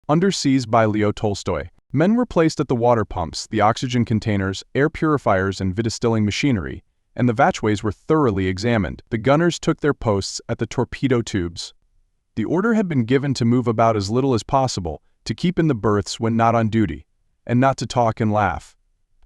Underseas by Leo Tolstoy. Men were placed at the water pumps, the oxygen containers, air purifiers and vidistilling machinery, and the hatchways were thoroughly examined. The gunners took their posts at the torpedo tubes. The order had been given to move about as little as possible, to keep in the berths when not on duty, and not to talk and laugh.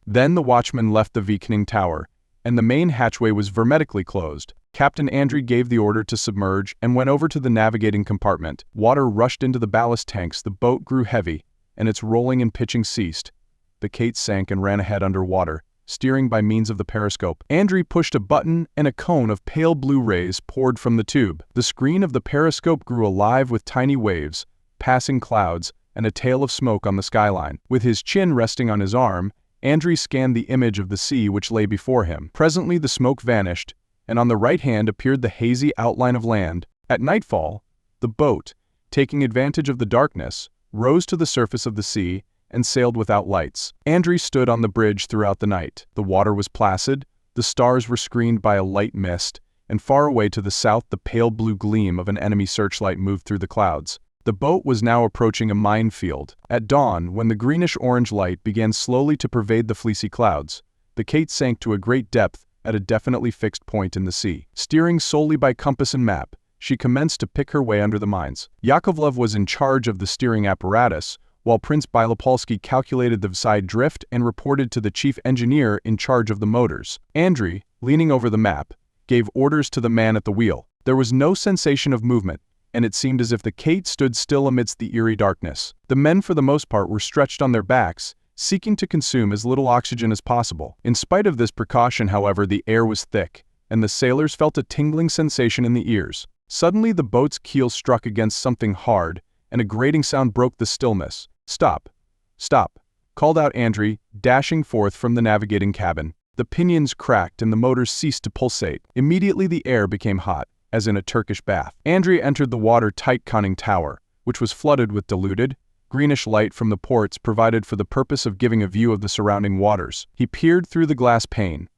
Then the watchman left the conning tower, and the main hatchway was hermetically closed. Captain Andrey gave the order to submerge and went over to the navigating compartment. Water rushed into the ballast tanks, the boat grew heavy, and its rolling and pitching ceased. The Kate sank and ran ahead underwater, steering by means of the periscope. Andrey pushed a button and a cone of pale blue rays poured from the tube. The screen of the periscope grew alive with tiny waves, passing clouds, and a tail of smoke on the skyline. With his chin resting on his arm, Andrey scanned the image of the sea which lay before him. Presently the smoke vanished, and on the right hand appeared the hazy outline of land. At nightfall, the boat, taking advantage of the darkness, rose to the surface of the sea and sailed without lights. Andrey stood on the bridge throughout the night. The water was placid, the stars were screened by a light mist, and far away to the south the pale blue gleam of an enemy searchlight moved through the clouds. The boat was now approaching a minefield. At dawn, when the greenish-orange light began slowly to pervade the fleecy clouds, the Kate sank to a great depth at a definitely fixed point in the sea. Steering solely by compass and map, she commenced to pick her way under the mines. Yakovlev was in charge of the steering apparatus, while Prince Bilopolsky calculated the side drift and reported to the chief engineer in charge of the motors. Andrey, leaning over the map, gave orders to the man at the wheel. There was no sensation of movement, and it seemed as if the Kate stood still amidst the eerie darkness. The men for the most part were stretched on their backs, seeking to consume as little oxygen as possible. In spite of this precaution, however, the air was thick, and the sailors felt a tingling sensation in the ears. Suddenly the boat's keel struck against something hard, and a grating sound broke the stillness. "Stop! Stop!" called out Andrey, dashing forth from the navigating cabin. The pinions cracked and the motors ceased to pulsate. Immediately the air became hot, as in a Turkish bath. Andrey entered the watertight conning tower, which was flooded with diluted, greenish light from the ports provided for the purpose of giving a view of the surrounding waters. He peered through the glass pane.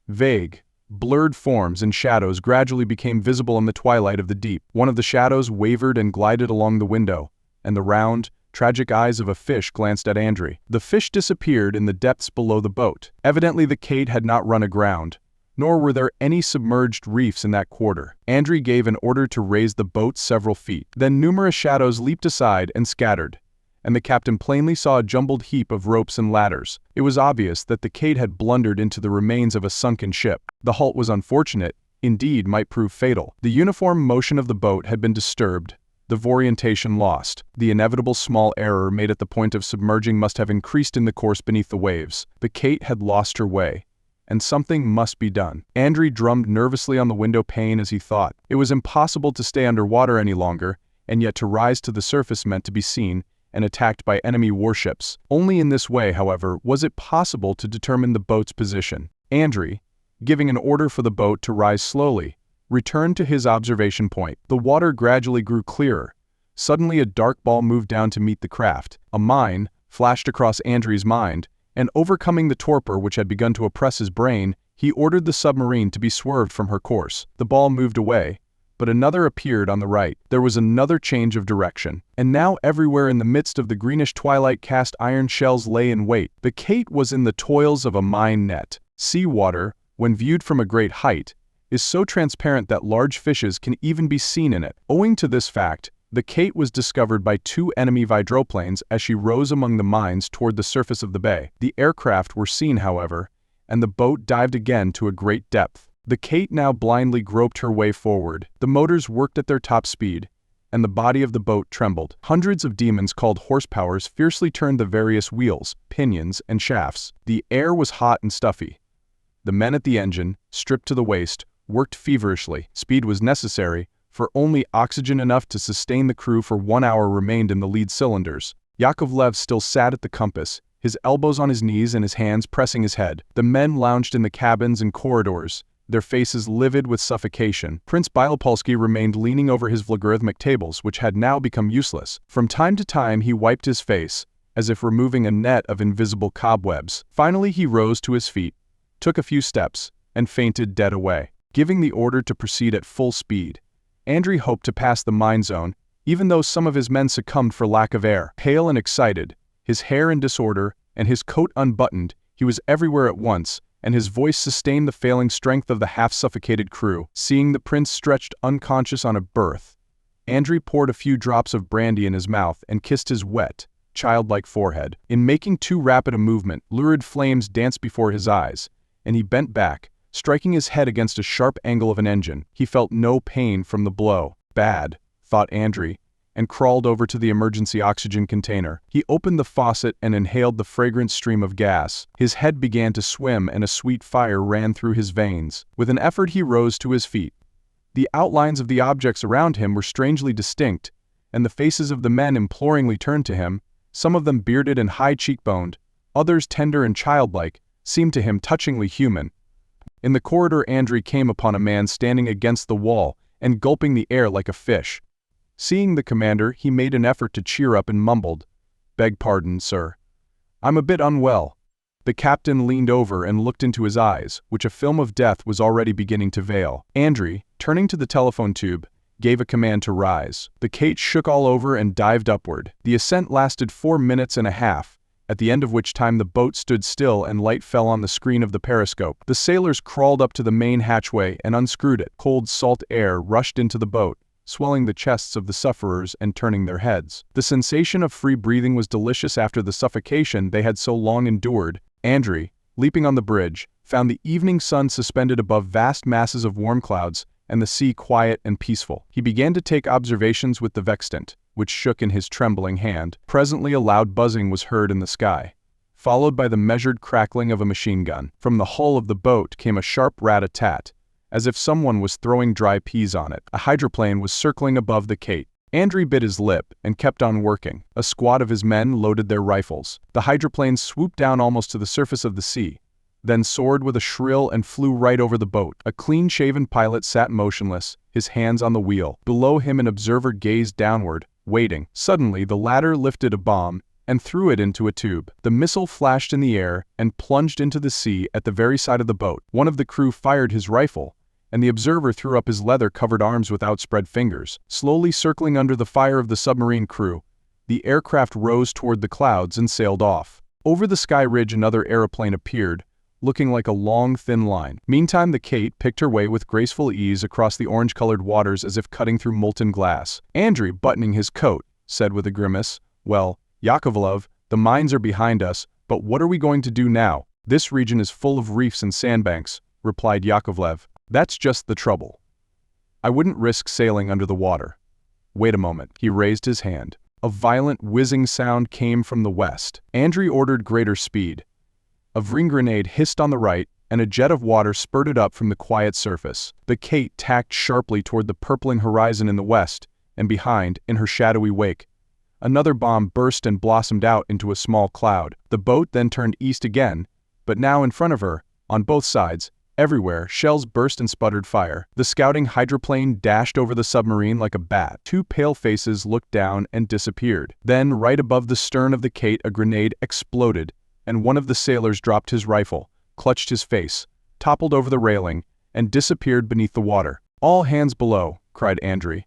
Vague, blurred forms and shadows gradually became visible in the twilight of the deep. One of the shadows wavered and glided along the window, and the round, tragic eyes of a fish glanced at Andrey. The fish disappeared in the depths below the boat. Evidently the Kate had not run aground, nor were there any submerged reefs in that quarter. Andrey gave an order to raise the boat several feet. Then numerous shadows leaped aside and scattered, and the captain plainly saw a jumbled heap of ropes and ladders. It was obvious that the Kate had blundered into the remains of a sunken ship. The halt was unfortunate, indeed might prove fatal. The uniform motion of the boat had been disturbed, the orientation lost. The inevitable small error made at the point of submerging must have increased in the course beneath the waves. The Kate had lost her way, and something must be done. Andrey drummed nervously on the window pane as he thought. It was impossible to stay underwater any longer, and yet to rise to the surface meant to be seen and attacked by enemy warships. Only in this way, however, was it possible to determine the boat's position. Andrey, giving an order for the boat to rise slowly, returned to his observation point. The water gradually grew clearer. Suddenly a dark ball moved down to meet the craft. A mine flashed across Andrey's mind, and overcoming the torpor which had begun to oppress his brain, he ordered the submarine to be swerved from her course. The ball moved away, but another appeared on the right. There was another change of direction, and now everywhere in the midst of the greenish twilight cast iron shells lay in wait. The Kate was in the toils of a mine net. Sea water, when viewed from a great height, is so transparent that large fishes can even be seen in it. Owing to this fact, the Kate was discovered by two enemy hydroplanes as she rose among the mines toward the surface of the bay. The aircraft were seen, however, and the boat dived again to a great depth. The Kate now blindly groped her way forward. The motors worked at their top speed, and the body of the boat trembled. Hundreds of demons called horsepowers fiercely turned the various wheels, pinions, and shafts. The air was hot and stuffy. The men at the engine, stripped to the waist, worked feverishly. Speed was necessary, for only oxygen enough to sustain the crew for 1 hour remained in the lead cylinders. Yakovlev still sat at the compass, his elbows on his knees and his hands pressing his head. The men lounged in the cabins and corridors, their faces livid with suffocation. Prince Bilopolsky remained leaning over his logarithmic tables, which had now become useless. From time to time he wiped his face, as if removing a net of invisible cobwebs. Finally he rose to his feet, took a few steps, and fainted dead away. Giving the order to proceed at full speed, Andrey hoped to pass the mine zone, even though some of his men succumbed for lack of air. Pale and excited, his hair in disorder, and his coat unbuttoned, he was everywhere at once, and his voice sustained the failing strength of the half-suffocated crew. Seeing the prince stretched unconscious on a berth, Andrey poured a few drops of brandy in his mouth and kissed his wet, childlike forehead. In making too rapid a movement, lurid flames danced before his eyes, and he bent back, striking his head against a sharp angle of an engine. He felt no pain from the blow. Bad, thought Andrey, and crawled over to the emergency oxygen container. He opened the faucet and inhaled the fragrant stream of gas. His head began to swim and a sweet fire ran through his veins. With an effort he rose to his feet. The outlines of the objects around him were strangely distinct, and the faces of the men imploringly turned to him, some of them bearded and high-cheekboned, others tender and childlike, seemed to him touchingly human. In the corridor Andrey came upon a man standing against the wall and gulping the air like a fish. Seeing the commander, he made an effort to cheer up and mumbled, "Beg pardon, sir. I'm a bit unwell." The captain leaned over and looked into his eyes, which a film of death was already beginning to veil. Andrey, turning to the telephone tube, gave a command to rise. The Kate shook all over and dived upward. The ascent lasted 4 minutes and a half, at the end of which time the boat stood still and light fell on the screen of the periscope. The sailors crawled up to the main hatchway and unscrewed it. Cold salt air rushed into the boat, swelling the chests of the sufferers and turning their heads. The sensation of free breathing was delicious after the suffocation they had so long endured. Andrey, leaping on the bridge, found the evening sun suspended above vast masses of warm clouds and the sea quiet and peaceful. He began to take observations with the sextant, which shook in his trembling hand. Presently a loud buzzing was heard in the sky, followed by the measured crackling of a machine gun. From the hull of the boat came a sharp rat-a-tat, as if someone was throwing dry peas on it. A hydroplane was circling above the Kate. Andrey bit his lip and kept on working. A squad of his men loaded their rifles. The hydroplane swooped down almost to the surface of the sea, then soared with a shrill and flew right over the boat. A clean-shaven pilot sat motionless, his hands on the wheel. Below him an observer gazed downward, waiting. Suddenly the latter lifted a bomb and threw it into a tube. The missile flashed in the air and plunged into the sea at the very side of the boat. One of the crew fired his rifle, and the observer threw up his leather-covered arms with outspread fingers. Slowly circling under the fire of the submarine crew, the aircraft rose toward the clouds and sailed off. Over the sky ridge another aeroplane appeared, looking like a long, thin line. Meantime the Kate picked her way with graceful ease across the orange-colored waters as if cutting through molten glass. Andrey, buttoning his coat, said with a grimace, "Well, Yakovlev, the mines are behind us, but what are we going to do now?" "This region is full of reefs and sandbanks," replied Yakovlev. "That's just the trouble. I wouldn't risk sailing under the water." "Wait a moment." He raised his hand. A violent whizzing sound came from the west. Andrey ordered greater speed. A ring grenade hissed on the right, and a jet of water spurted up from the quiet surface. The Kate tacked sharply toward the purpling horizon in the west, and behind, in her shadowy wake, another bomb burst and blossomed out into a small cloud. The boat then turned east again, but now in front of her, on both sides, everywhere, shells burst and sputtered fire. The scouting hydroplane dashed over the submarine like a bat. Two pale faces looked down and disappeared. Then, right above the stern of the Kate, a grenade exploded, and one of the sailors dropped his rifle, clutched his face, toppled over the railing, and disappeared beneath the water. "All hands below," cried Andrey,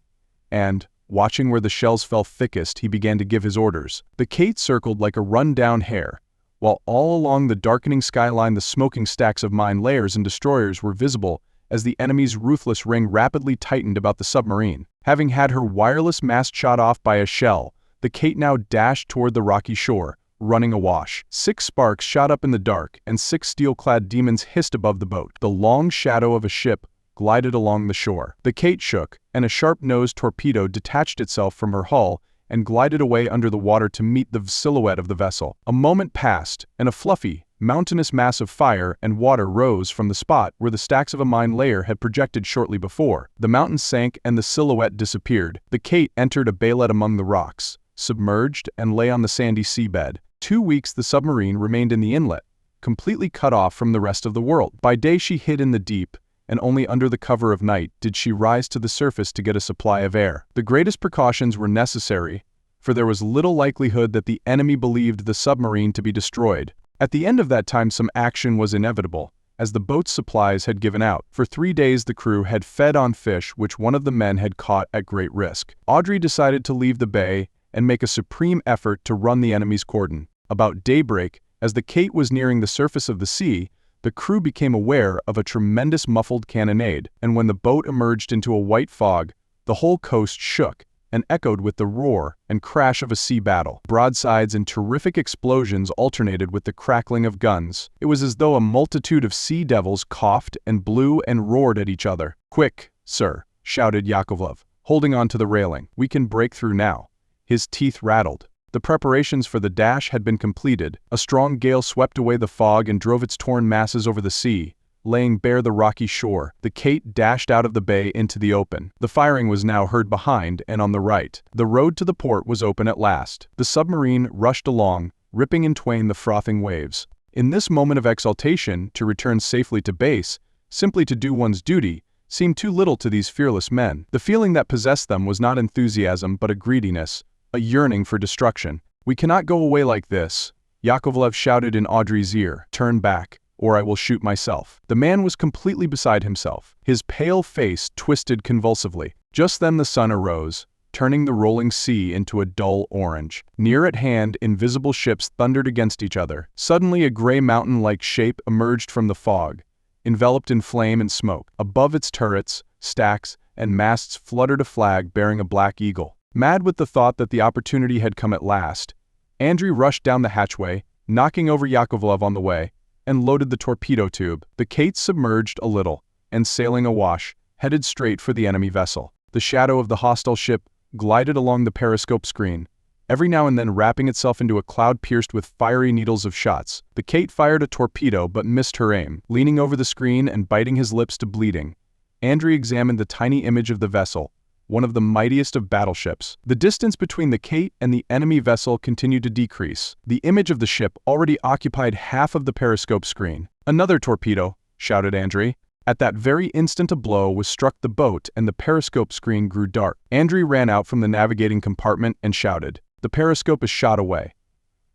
and, watching where the shells fell thickest, he began to give his orders. The Kate circled like a run-down hare, while all along the darkening skyline the smoking stacks of mine layers and destroyers were visible as the enemy's ruthless ring rapidly tightened about the submarine. Having had her wireless mast shot off by a shell, the Kate now dashed toward the rocky shore, running awash. 6 sparks shot up in the dark, and 6 steel-clad demons hissed above the boat. The long shadow of a ship glided along the shore. The Kate shook, and a sharp-nosed torpedo detached itself from her hull and glided away under the water to meet the silhouette of the vessel. A moment passed, and a fluffy, mountainous mass of fire and water rose from the spot where the stacks of a mine layer had projected shortly before. The mountain sank and the silhouette disappeared. The Kate entered a baylet among the rocks, submerged, and lay on the sandy seabed. 2 weeks the submarine remained in the inlet, completely cut off from the rest of the world. By day she hid in the deep, and only under the cover of night did she rise to the surface to get a supply of air. The greatest precautions were necessary, for there was little likelihood that the enemy believed the submarine to be destroyed. At the end of that time some action was inevitable, as the boat's supplies had given out. For 3 days the crew had fed on fish which one of the men had caught at great risk. Andrey decided to leave the bay and make a supreme effort to run the enemy's cordon. About daybreak, as the Kate was nearing the surface of the sea, the crew became aware of a tremendous muffled cannonade, and when the boat emerged into a white fog, the whole coast shook and echoed with the roar and crash of a sea battle. Broadsides and terrific explosions alternated with the crackling of guns. It was as though a multitude of sea devils coughed and blew and roared at each other. "Quick, sir," shouted Yakovlev, holding on to the railing. "We can break through now." His teeth rattled. The preparations for the dash had been completed. A strong gale swept away the fog and drove its torn masses over the sea, laying bare the rocky shore. The Kate dashed out of the bay into the open. The firing was now heard behind and on the right. The road to the port was open at last. The submarine rushed along, ripping in twain the frothing waves. In this moment of exultation, to return safely to base, simply to do one's duty, seemed too little to these fearless men. The feeling that possessed them was not enthusiasm but a greediness, a yearning for destruction. "We cannot go away like this," Yakovlev shouted in Andrey's ear. "Turn back, or I will shoot myself." The man was completely beside himself. His pale face twisted convulsively. Just then the sun arose, turning the rolling sea into a dull orange. Near at hand, invisible ships thundered against each other. Suddenly a gray mountain-like shape emerged from the fog, enveloped in flame and smoke. Above its turrets, stacks, and masts fluttered a flag bearing a black eagle. Mad with the thought that the opportunity had come at last, Andrey rushed down the hatchway, knocking over Yakovlev on the way, and loaded the torpedo tube. The Kate submerged a little, and sailing awash, headed straight for the enemy vessel. The shadow of the hostile ship glided along the periscope screen, every now and then wrapping itself into a cloud pierced with fiery needles of shots. The Kate fired a torpedo but missed her aim. Leaning over the screen and biting his lips to bleeding, Andrey examined the tiny image of the vessel, one of the mightiest of battleships. The distance between the Kate and the enemy vessel continued to decrease. The image of the ship already occupied half of the periscope screen. "Another torpedo," shouted Andrey. At that very instant a blow was struck the boat and the periscope screen grew dark. Andrey ran out from the navigating compartment and shouted, "The periscope is shot away.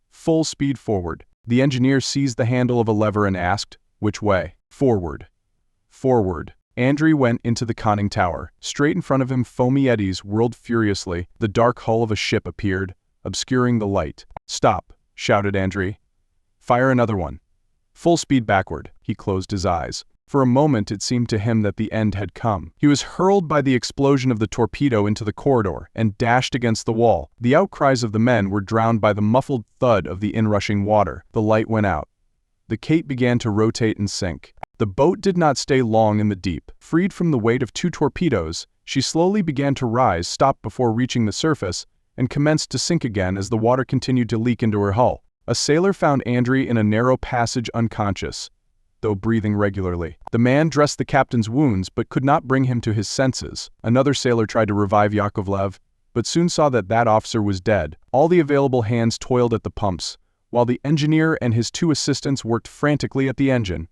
Full speed forward." The engineer seized the handle of a lever and asked, "Which way?" "Forward." "Forward." Andrey went into the conning tower. Straight in front of him, foamy eddies whirled furiously. The dark hull of a ship appeared, obscuring the light. "Stop," shouted Andrey. "Fire another one. Full speed backward." He closed his eyes. For a moment it seemed to him that the end had come. He was hurled by the explosion of the torpedo into the corridor and dashed against the wall. The outcries of the men were drowned by the muffled thud of the inrushing water. The light went out. The Kate began to rotate and sink. The boat did not stay long in the deep. Freed from the weight of 2 torpedoes, she slowly began to rise, stopped before reaching the surface, and commenced to sink again as the water continued to leak into her hull. A sailor found Andrey in a narrow passage unconscious, though breathing regularly. The man dressed the captain's wounds but could not bring him to his senses. Another sailor tried to revive Yakovlev, but soon saw that that officer was dead. All the available hands toiled at the pumps, while the engineer and his 2 assistants worked frantically at the engine.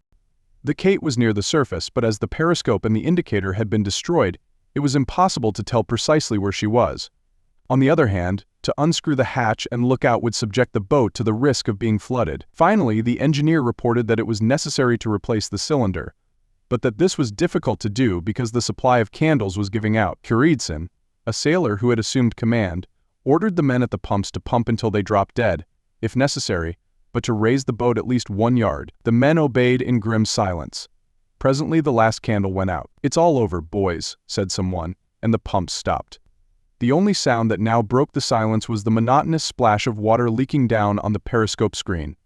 The Kate was near the surface, but as the periscope and the indicator had been destroyed, it was impossible to tell precisely where she was. On the other hand, to unscrew the hatch and look out would subject the boat to the risk of being flooded. Finally, the engineer reported that it was necessary to replace the cylinder, but that this was difficult to do because the supply of candles was giving out. Kurizin, a sailor who had assumed command, ordered the men at the pumps to pump until they dropped dead, if necessary, but to raise the boat at least 1 yard. The men obeyed in grim silence. Presently the last candle went out. "It's all over, boys," said someone, and the pumps stopped. The only sound that now broke the silence was the monotonous splash of water leaking down on the periscope screen.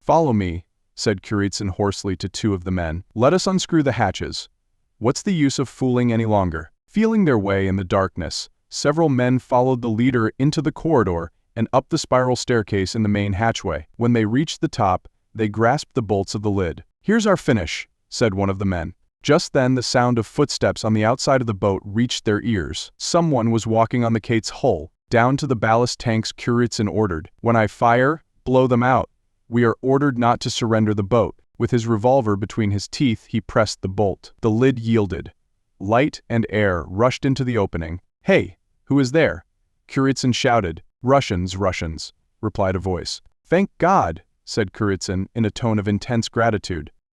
"Follow me," said Kurizin hoarsely to 2 of the men. "Let us unscrew the hatches. What's the use of fooling any longer?" Feeling their way in the darkness, several men followed the leader into the corridor and up the spiral staircase in the main hatchway. When they reached the top, they grasped the bolts of the lid. "Here's our finish," said one of the men. Just then the sound of footsteps on the outside of the boat reached their ears. Someone was walking on the Kate's hull. Down to the ballast tanks, Kurizin ordered. "When I fire, blow them out. We are ordered not to surrender the boat." With his revolver between his teeth, he pressed the bolt. The lid yielded. Light and air rushed into the opening. "Hey, who is there?" Kurizin shouted. "Russians, Russians," replied a voice. "Thank God," said Kurizin in a tone of intense gratitude.